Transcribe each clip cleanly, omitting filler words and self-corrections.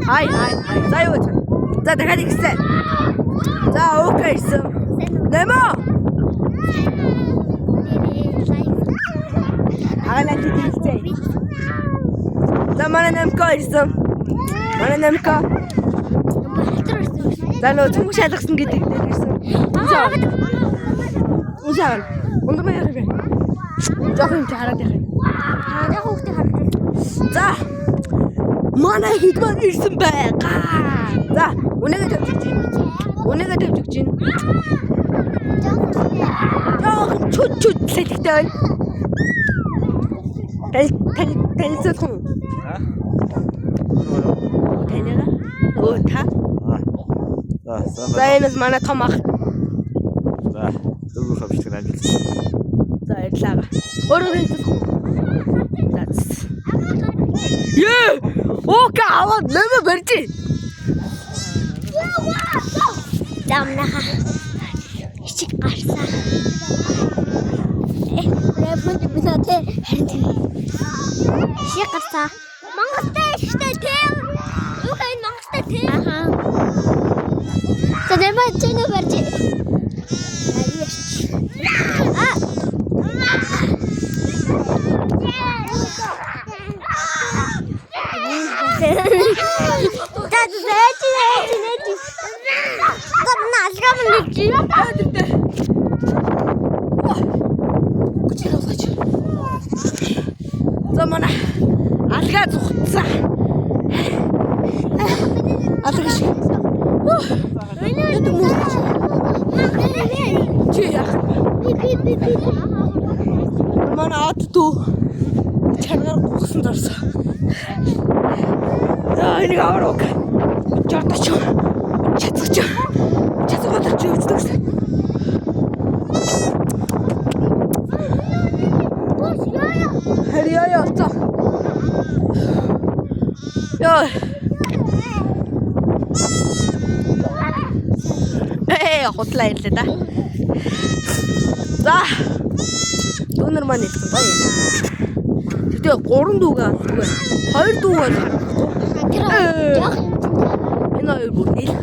Хай. За юу. За дахиад ихсэн. За окей ирсэн. Нэмэ. Агалаа тийхээ. За манай нэмка ирсэн. Манай нэмка. За нөө цүнх шалгасан гэдэг дээр ирсэн. Усаа. Ондоо яах вэ? Жохон хараад яах вэ? Яг хүүхдээ хараад. За. Манай хидман ирсэн байгаа. За, үнэгээ тавьчих чинь. Жохон чүт сэлхтэй. Тэнцэхэн. Тэнэра. Оо та. За энэс манай том ах. За, дөрөв хавчдаг амжилт. За ядлаа. Өөрөө тэнцэхэн. Ее! Окей, аваад нэмэ барьжи. Замнаха. Ичиг гарсаа. Рэпмент бинатэ харин. Ичиг гарсаа. Монголтай ихтэй тийм. Үгүй монголтай тийм. Аха. Тэдэмэ чэнэ барьжи. Замана алгаа зүхцаа. Алгаш. Чи яах? Манай атуу чанар гуйсан дорсоо. За энийг авраг. Чатач. Чатгаалч үздэг. Хриё явцаа. Яа. Хотлаа ирлээ да. За. Дүүнер маань ирсэн бай. Тэгтээ 3 дүүгээ авчихгүй. 2 дүүгээ харахгүй. Энэ хоёр бүр нийлх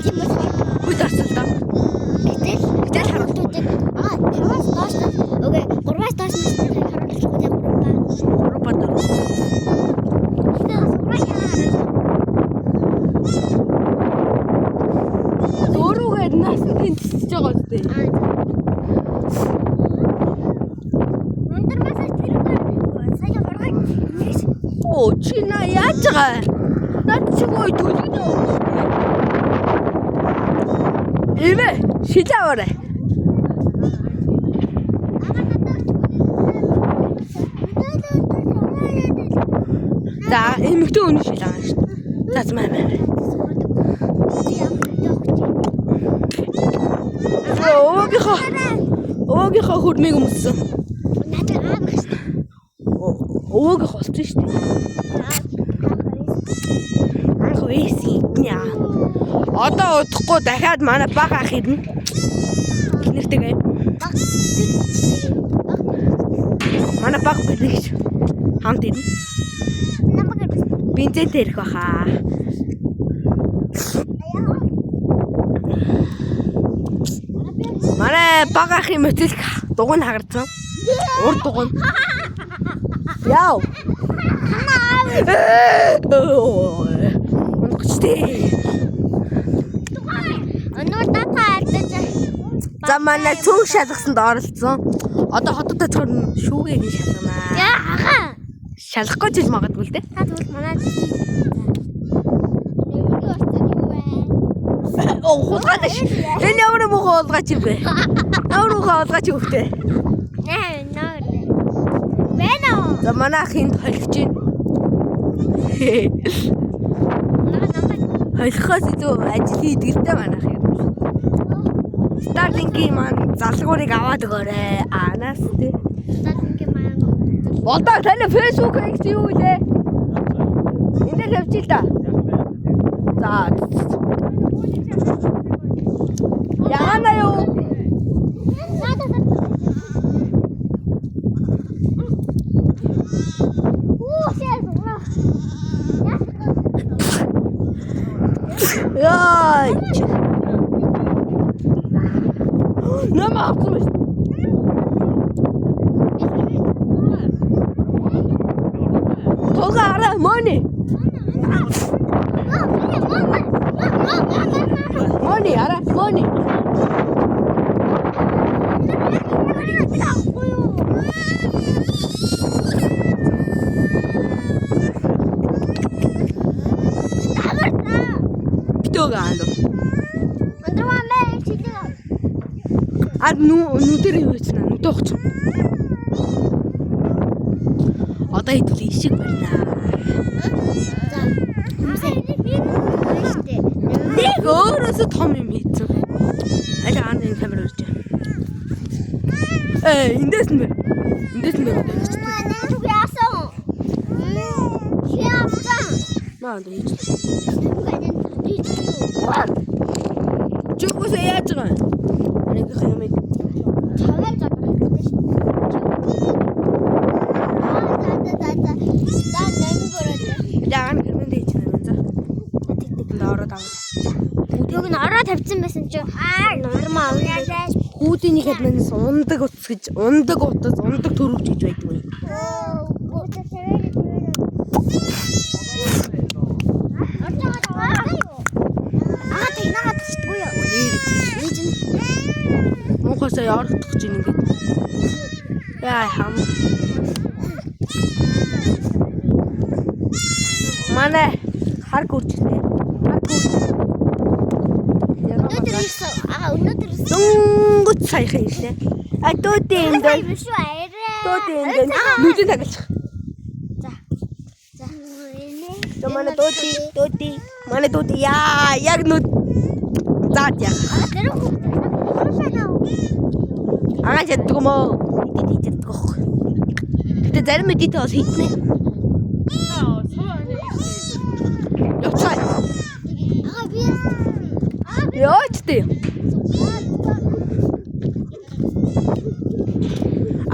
юм байна. Үгүй дарсан да. Гэтэл харуулдаг. Тэрвас доош. Окей, 3-аас доош нь харуулчихгүй тийм 3 ба. 3 ба. Дөрөвгээд нас тэнцэж байгаа үстэй. Өндөр масаж тэрүүгээр сая гаргаж. Оо чи на яаж байгаа? Наад чи гой төлөв. Эвэ шижаваарэ. За эмэгтэй өнө шилаа шүү. Зазмаа маа. Оогийнхоо хөрмийг өмссөн. Надад аав гэж. Оогийнх болсон шүү дээ. Анх вэсий яа. Одоо удахгүй дахиад манай баг ах ирнэ. Нэртэйгээ. Манай баг бэлэгч хамт ирнэ. Намайг Бензинтэй ирэх баха. Манай баг ахын мотик дугуйн хагарсан. Урд дугуйн. Яав. Унгачтэй. өнөр татаалдаж. За манай цөөн шалгасанд оролцсон. Одоо хотод очихор шүүгээ хийн шалганаа. Яага. Шалгахгүй ч магадгүй л дээ. Та тэгвэл манай Хулгаач. Энэ ямар муу хулгаач юм бэ? Ямар муу хулгаач хөвтэй. наа. Бэно. За манай ахын холих чинь. Холихоос илүү ажил хийдгэлтэй манай ах юм. Starlink-ийн маань залгуурыг аваад өгөөрэй. Анаас тий. Starlink-ийн маань Болдоо таны Facebook X юу вэ? Энд л явчих та. За. Яана юу? Яа. Намаа авсан. Тога money. Money ара money. Тога ало. Нүдэр юу гэж наа нүдэ огч. Одоо хэдүүл ишиг байна. Нэг өөрөөсөө том юм хийцэн. Аль аанд энэ камер үрж. Эндээс нь. Маа дийч. Чүгээс яаж байгаа? Нэг хэмээг. Яагаад гэрмэн дийч нэ за. Ороод аваа. Өдөг нь ороо тавьсан байсан чи нормаа аваад Хүүдийн хэд мэнс ундаг утас гэж ундаг төрөвч гэж байдаг юм. Мохосоо ярагдах гэж ингээд. Яа хам. Манай хар гүрчтэй. Өнөөдөр Дүнгут саяхан ирлээ. Дуудын дээр. Нүдэн тагалчих. За. Манай дууди яа яг нүд. Заад яа. Агаж яддаг юм уу? Идэж яддаг. Гэтэ зарим мэдээтэй бол хийтнэ. Явцай. Яачтэй.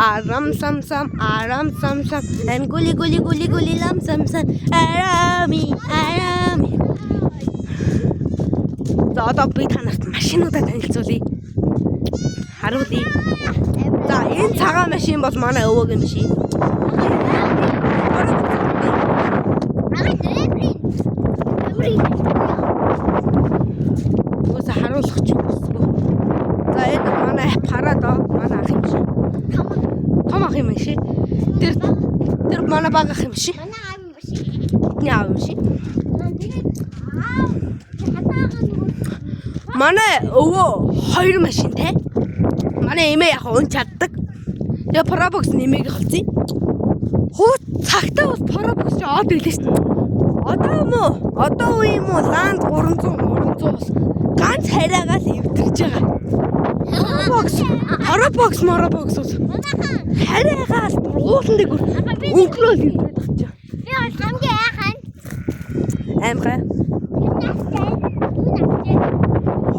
Aram sam sam and guli lam sam arami. За одоо би танарт машинуудаа танилцуулъя. Харуулъя. За энэ цагаан машин бол манай өвөөгийн машин. Үгүй харуулах ч юм уу. За энэ манай парадо манай ах юм шиг. Том ах юм шиг. Тэр манай баг ах юм шиг. Яа юм шиг. Манай өвөө хоёр машинтай. Манай эмээ яг унч чаддаг. Тэгээ парабокс нэмийг холцъя. Хуу цагтаа бас парабокс чи од ирлээ шүү дээ. Одоо үе юм уу ланд 300 бас ганц хараагаар эвдэрж байгаа. Парабокс бас хараагаар уулан дээр өнгөрөөл эвдэрж байгаа. би хамгийн айхан. Амхай.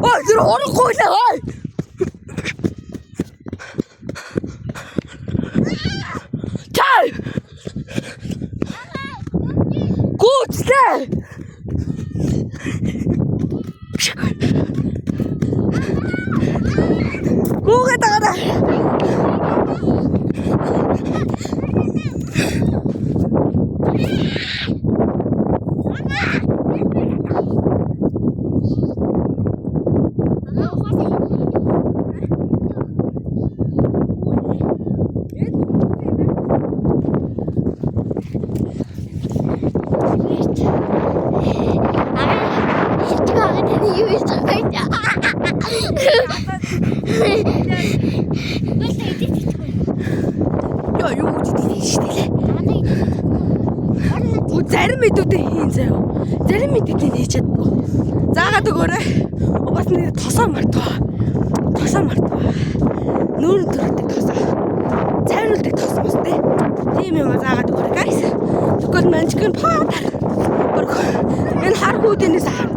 Ой, тэр орохгүй л аа. Тай. Гүцлээ. Гүгээ тагаа. Зарим мэдүүдээ хийн заяа. Зарим мэдүүдээ хийж чаддгүй. Заагаад өгөөрэй. Бас нэг тосоо мартваа. Нүүрэн төрөлтэй тосоо. Цайруулдаг тосоо бас тий. Тийм юм заагаад өгөөрэй guys. Тэгвэл манчгын паатар. Энэ хар хүүдэнээс хар.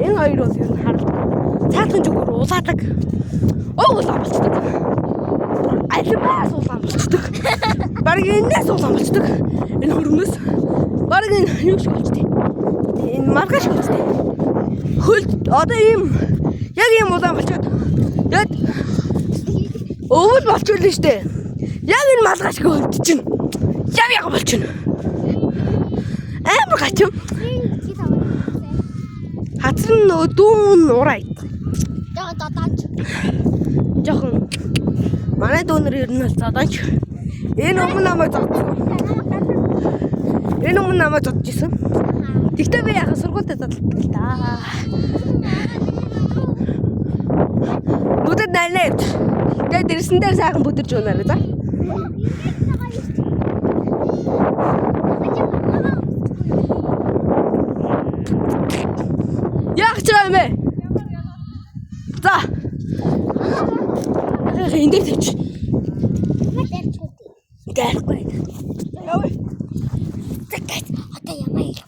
Энэ хоёр бол ер нь харал. Цаатхан зүгээр улаадаг. Улаан болцдог. Альмаас улаан болцдог. Бараг энэс улаан болцдог. Энэ хөрмөс Бараг энэ юу шиг болчтой. Энэ маргааш болчтой. Хөл одоо ийм яг ийм улаан болчиход. Тэгээд өвөл болчихлоо штэ. Яг энэ маргааш хөлд чинь. Яг болчихно. Амар гачим. Хацрын нөө дүүн урай. Жохон манай дүүнэр ер нь задаач. Энэ өмнө намайг зодсон. Энэ өмнө намайг зодчихсон. Тэгтээ би яхаа сургуультай задлаа л да. Бүдэд найлээд. Тэгээд дэрсэн дээр сайхан бүдэрж унаарай за. Яг ч юм ээ. За. Энэ дээр тавьчих. Дээргүй. Яваа. Тэтгэж одоо ямаа ил.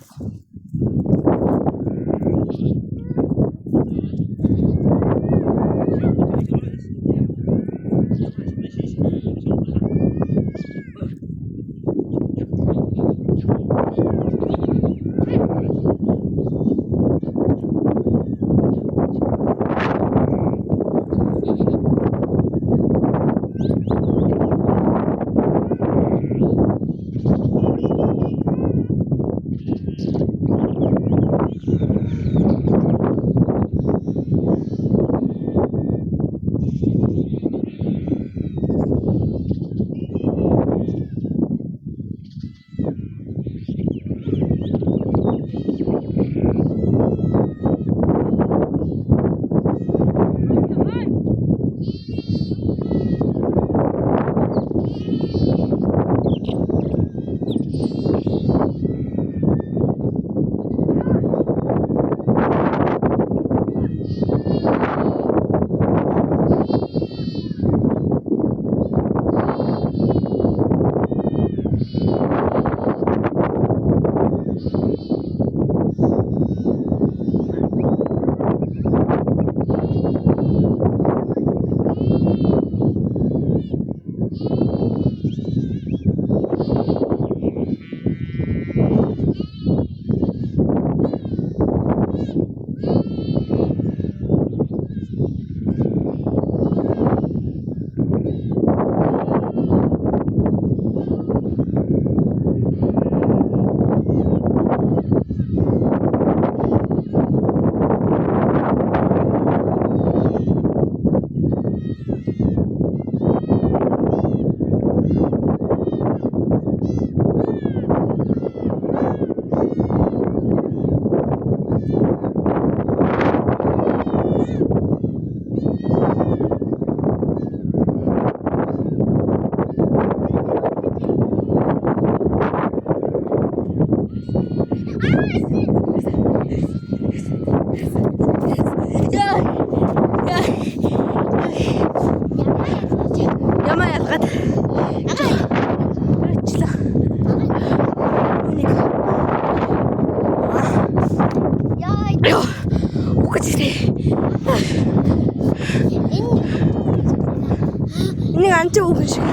Ini анчаа үхэн шиг.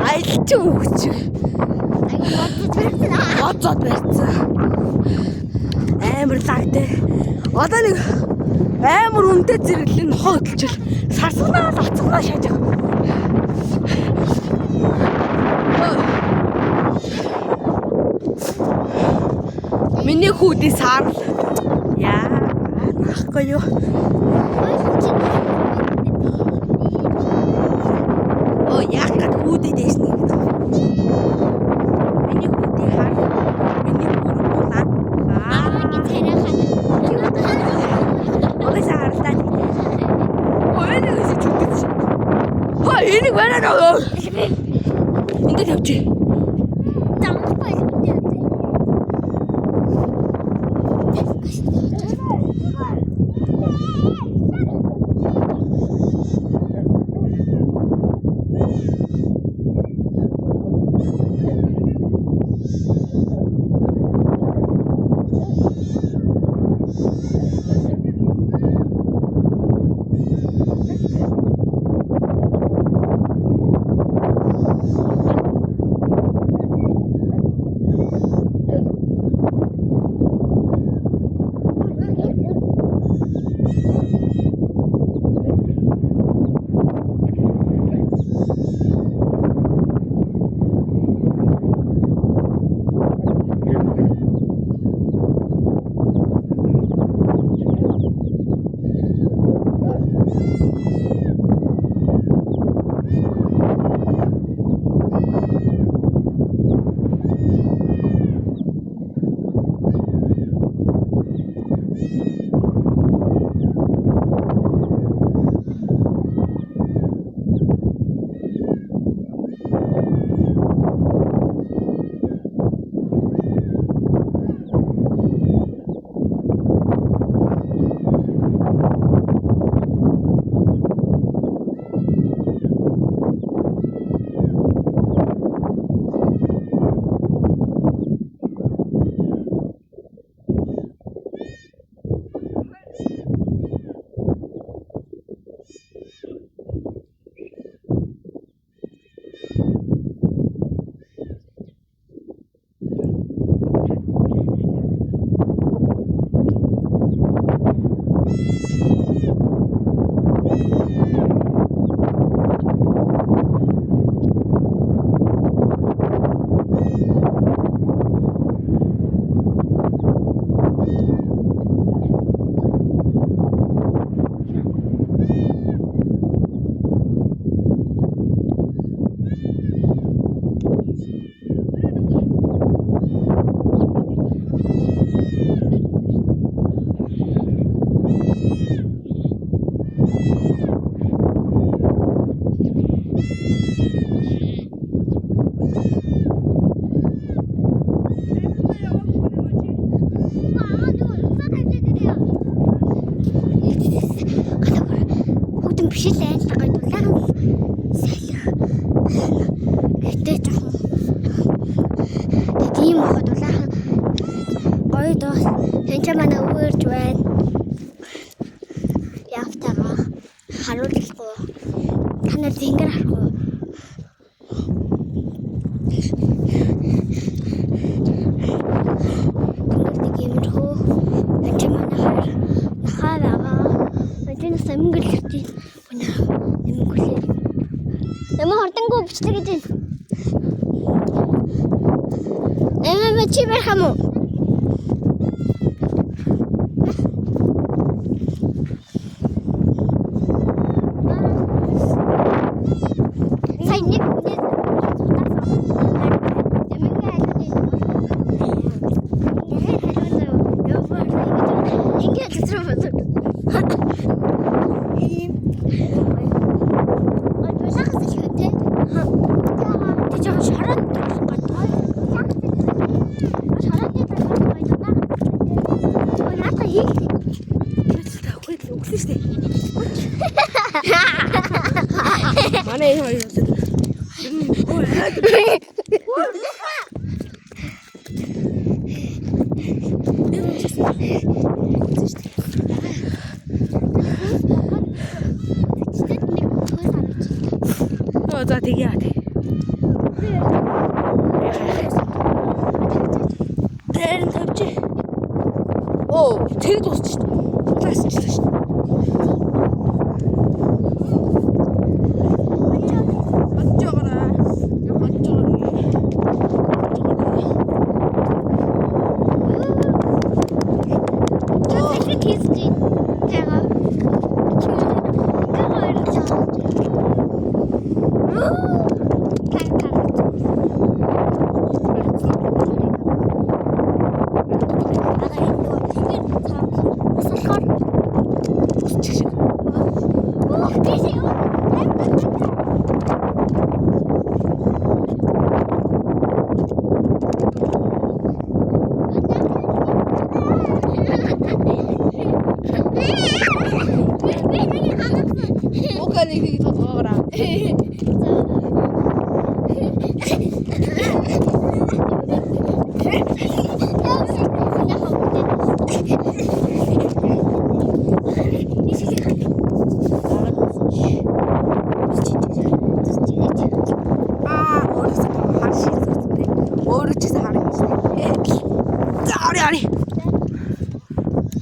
Аялчин үхэн шиг. Боцоод барьцсан. Амар лагтай. Одоо нэг амар үнэтэй зэрэглэн хоодлчил сарсанаа лацгаа шааж байгаа. Миний хүүдий саарл. Яа, нахгүй юу. Оо, яг хүүдий дэсний. Миний хүүдий хаа. Миний хүүд улаан. Энийг бараа. Энд тавьчих. Шилэн тагой дулаан салхи. Гэтэ жоохон тийм хот дулаан гоё доо. Энд манай өвөрж байна. Явтагаа харуулахгүй. Та нар зингэр харахгүй. Намаа хортангуу бичдэг гэж байна. Эмээ чи байх юм уу? Манай энэ хоёр үсэд. За тэгээ яа. Тэрэн тавьчих. Оо, тэр дуусчих. Тасчлаа шүү. Окей, тогоогоораа.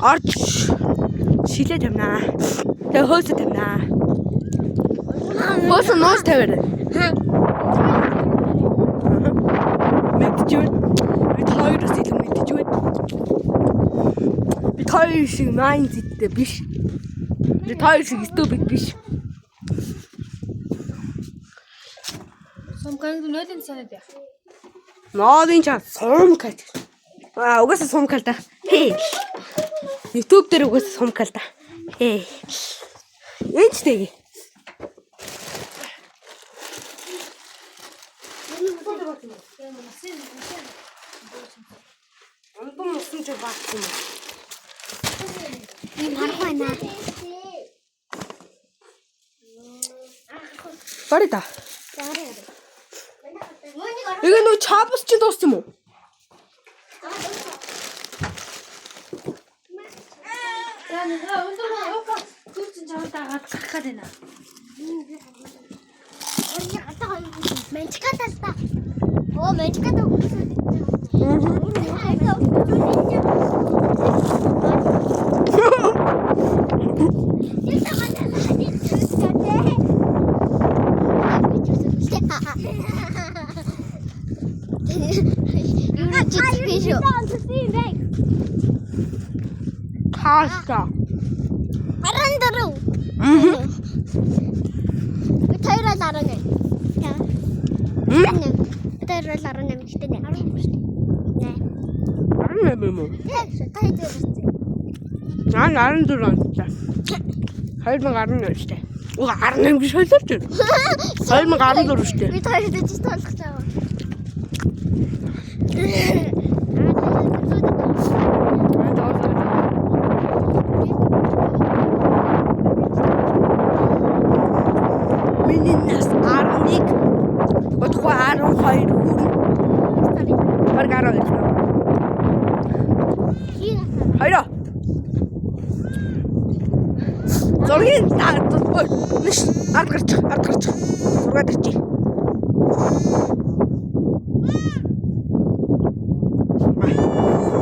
Орч шилээ тавина. Тэгээ хөөсө тавина. Хөөсө нууц тавиарай. Мэдчихвэ. Би хоёроос илүү мэдчихвэ. Би хоёр шиг майн зиттэй биш. Би хоёр шиг ступид биш. Сомканд нөлөн санаад яах. Ноодын чам сомкал. Угаасаа сомкал та. Хей. YouTube дээр угаасаа сомкал та. Хей. Эцтэй. Андум усан ч баахгүй. Энэ харахгүй наа. Барида. Мөнийг Эгэ нөө чапс чи дууссан юм уу? За нэг өндөө яваа. Зүрчин чавтаагаад гарах гээд байна. Менчкатаста. Оо менчката. Хаста. Арандаруу. Тайра ларане. Яа. Тайра ларане мэгтэй нэ. Нэ. Арна бэмүү. Тайра. Аа 14 онцтой. 2014 штэ. Уга 18 биш ойлооч. 2014 штэ. Би тайрд ч тоолох чаа. Баг 12 л доо. Хоёроо. Зургийн нэш ард гарч. Зургаад ирчээ.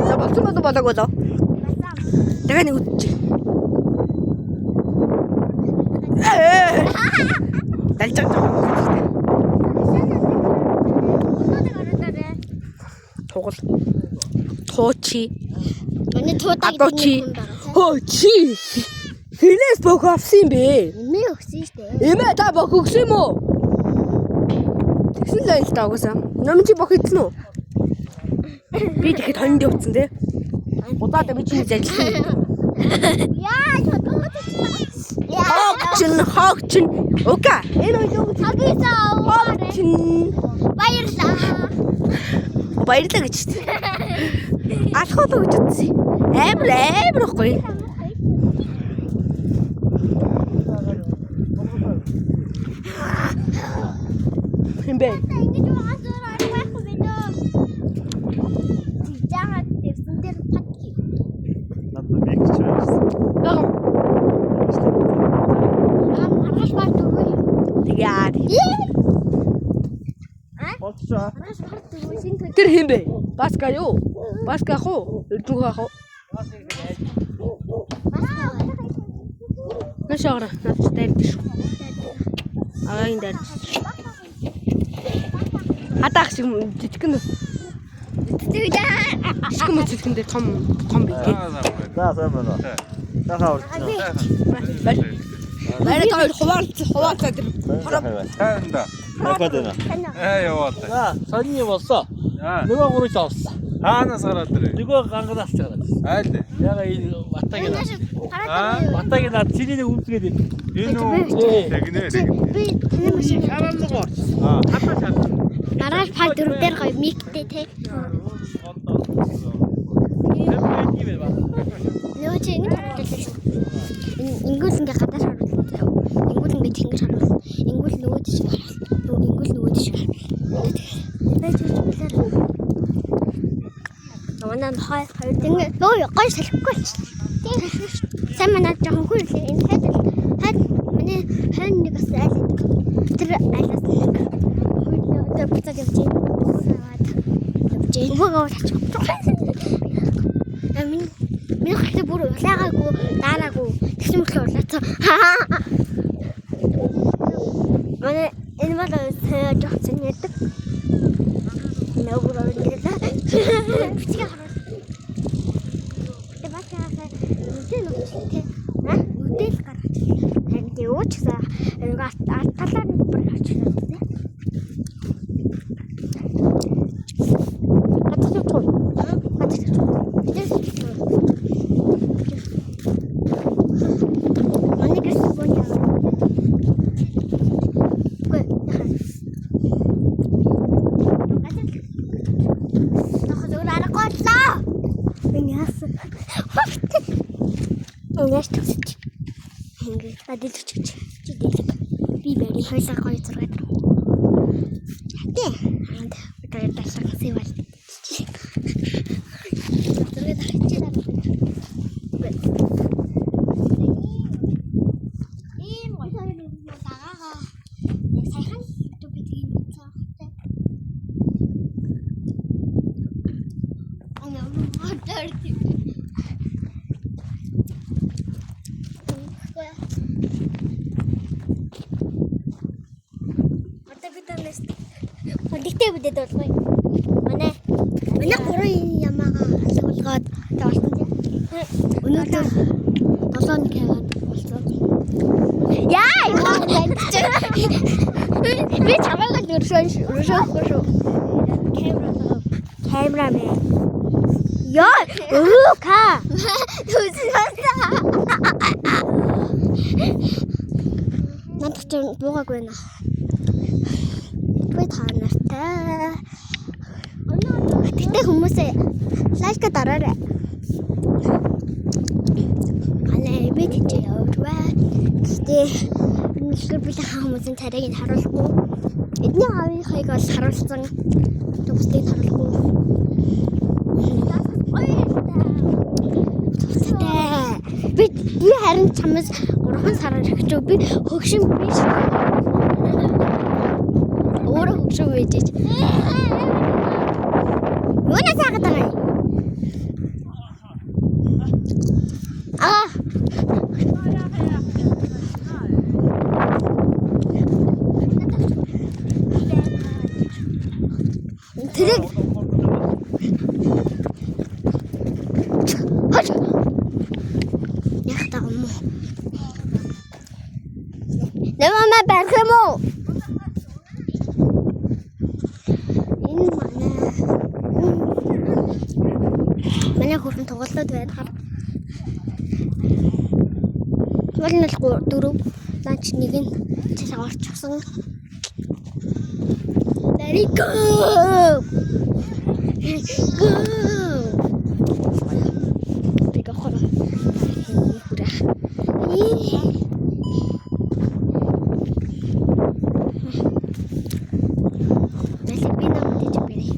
За болсон болоогүй зоо. Тэгээ нэг үтчих. Далжаа. Тугал. Туучи. Миний туудаг Адочи. Хөөчи. Хинээс бог авсан бэ? Эмээ өгсөн шүү дээ. Эмээ та бог өгсөн юм уу? Тэгсэн л байл та угаасаа. Номын чи бог идсэн үү? Би тэгэхэд хонд явцсан тий. Удаад би чиний ажилласан. Яа, Хогчин. Ока. Энэ юу хагисаа. хогчин. Баярлаа. Баярлаа гэж чинь. Алхах уу гэж утсан. Амар ихгүй. Хэмбэ. Ингэж угаасаар арахгүй байна. Жаагаад дэвсэн дээр патки. Надад мэгч байсан. Гоо. Аргаш бат өгөө. Тэгээд Болчихоо. Аргаш бат өгөө шинэ. тэр хэмбэ. Баска юу? Баска хоо? Өрдүг хаа. Нашаара. Надтай диш. Ааин дээр. Хатаах шиг жижигэн. Шигэн мөцөлгөн дээр том битээ. За сайн байна. Дахаа урьдсан. Баяр таар хуваалцаа тэр. Танда. Накад байна. Яваад. За, сонины болсон. Нөгөө гурыг авсан. Хаанаас гараад ирээ? Нөгөө ганганаас чагаад. Айл. Яга энэ батагийн Хараад батагийн над чиний үнсгээд байна. Энэ үү? Тэгнэ. би таны машин Хараад нөгөө. Хатаа шат. аргаш бат дөрөв дээр гоё миктэй те. Нөө чи ингэ харуулдаг шүү. Ингүүл ингээ гадаад харуулдаг. Ингүүл ингээ тэнгэр харуулдаг. Ингүүл нөгөө тийш харуулдаг. Ингүүл нөгөө тийш харуулдаг. Байж билээ. Манай хоёр тэнгэр нөө гоё салхихгүй л. Сайн манад жоохон хүрлээ. Энэ хад миний хань нэг бас айл идэг. Тэр айлаас нэг хүрлээ. Тэр буцаад явчих. Өвгөө тачих. Миний хөлтэй бүр улаагагүй, даараагүй. Тэгсэн мөртлөө улаацсан. Манай энэ бол жоохон яадаг. Нөгөө үргэлээ. Бичгээ харуул. Бачаасаа үдэн үчтэй. Үдэл гаргаж. Харин юу ч гэсэн нөгөө талаар нь бүр гарч ирсэн тийм. Би бэрийн хойлоо гоё зургаад. Тэ. Анд одоо даллах сэвэл. Зургаад хачаад. Ийм гоё дагаа. Яг сайхан тупи тийм цаахтай. Ана модерти. Диктэй бүдэд болгоё. Манай гурван ямаага болгоод тавуулсан тийм. Өнөөдөр 7 кг болсон. Яа! Би чамайг л өршөөн шүү. Камерамен. Яа! Өөка. Надад ч буугаагүй байна. Би танартай. Тэгтээ хүмүүсээ лайк дараарай. Алей би тийч яваа. Тэгтээ би хүмүүсийн царайг нь харуулахгүй. Эдний аавынхайг бол харуулсан. Төвсдгийг харуулахгүй. харин чамаас 3 сараар өгч би хөгшин биш. Өөрөө хөгшин байж. Юунаас яагаад байгаа юм? Тэрэг яхтаа юм уу? Нэмэмэ барих юм уу? Энэ манай хөрөн тоглолтод байдаг. Валнал 4 ланч нэг нь цалин орчихсон. Let it go. Go. Бига хора. Хура. Бэлэг би намайг дэж бэрээ.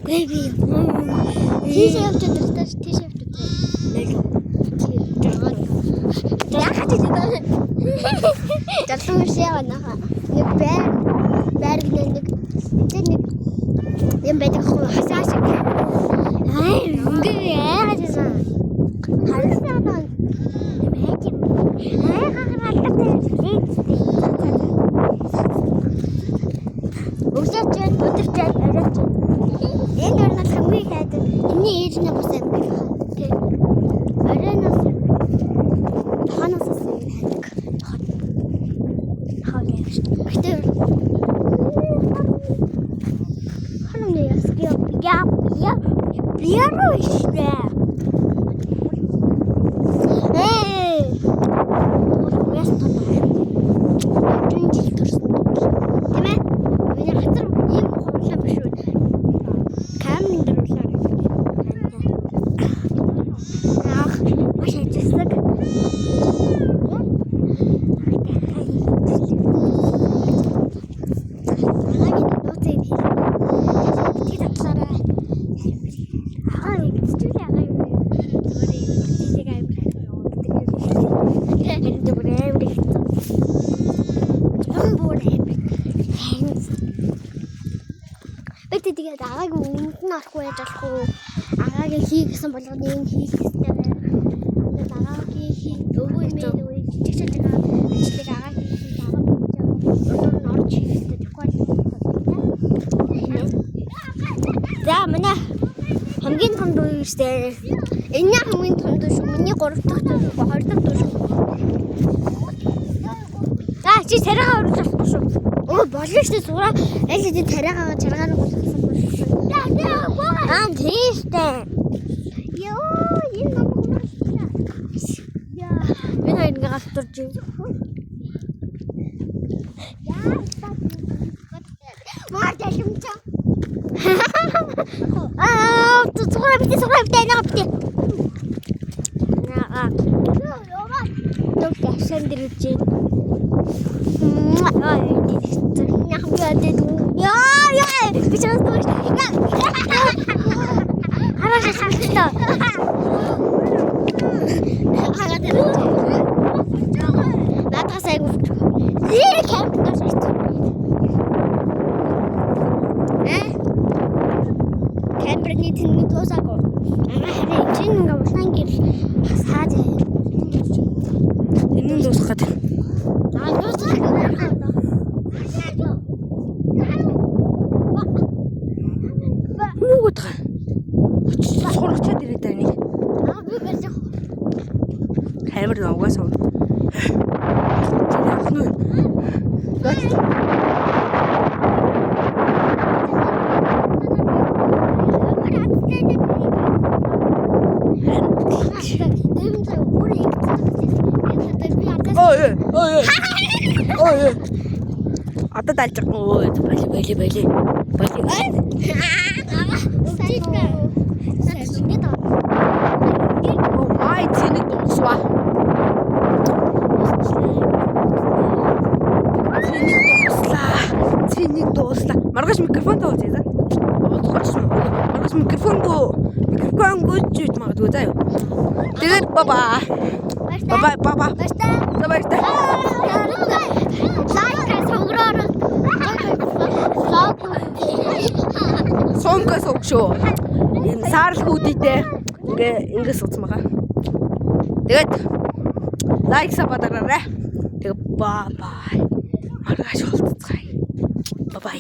Baby. Тийшээ явж байгаа шүү. Тийшээ явж байгаа. Яахад тийм байна. Залуу шээ наа. Нэг бэр нэг юм байдаг хөө хасааш. Ай, ингээ яагаад вэ? Харсаа байна. Мэйки. Ай, хаалгатай. Өглөөч өдөрч арайч. Энэ орнол хамгийн хайдаг. Энийн ээж нь бас амьд. Тэ. Арайнаас ханаас хайдаг. Хаагаад. Гэтэ ханаа ясгий. Биароишээ. Тэгээд агааг өмнөд нь орохгүй яаж болох вэ? Агааг хий гэсэн болгоны энэ хийх хэрэгтэй байна. Тэгээд агааг хий өвөө мэн үе чичээд байгаа ажлыг агааг хийх агааг өндөр нь орж хийх хэрэгтэй тэгэхгүй. За манай хамгийн том дуу юу вэ? Энэ хамгийн том дуу шүү. Миний 3 дахь дуу, 2 дахь дуу шүү. За чи царайгаа оруулж авахгүй шүү. Оо болно шүү зураа. Аль хэдийн царайгаа чаргаар болгосон бол шүү. Аа тийштэй. Йоо, энэ номер яа. Би хоёр ингээ галтурж юм. Яа, маа дэлэмчээ. Аа, зураа битээ наа. Яа. Доктор сэндэрч. Яа, би чамд дууш. Хараа шахалтаа. Хараа дээр. Наадах сайгүй. Камп даш. Камерны тэнэг туусаагүй. Хараа чинь ингээ улаан гэр хасаад. Энэ нь дуусах гэдэг. Сурагчаад ирээд байна нэг. Би барьж. Камер угаасаа. Одоо дайлж байгаа. Өө бали. Оо май цэник дуусваа. Цэник дууслаа. Маргааш микрофон тавьж яа. Маргааш микрофонгүй чийж магадгүй заа юу. Тэгээд баба. Сонкос өгшөө. Энэ саарл хүүдийтэй ингээ сууцсан байгаа. Тэгээд лайк сабадараарай. Тэгээд бай. Маргааш уулзцгаая. Бай.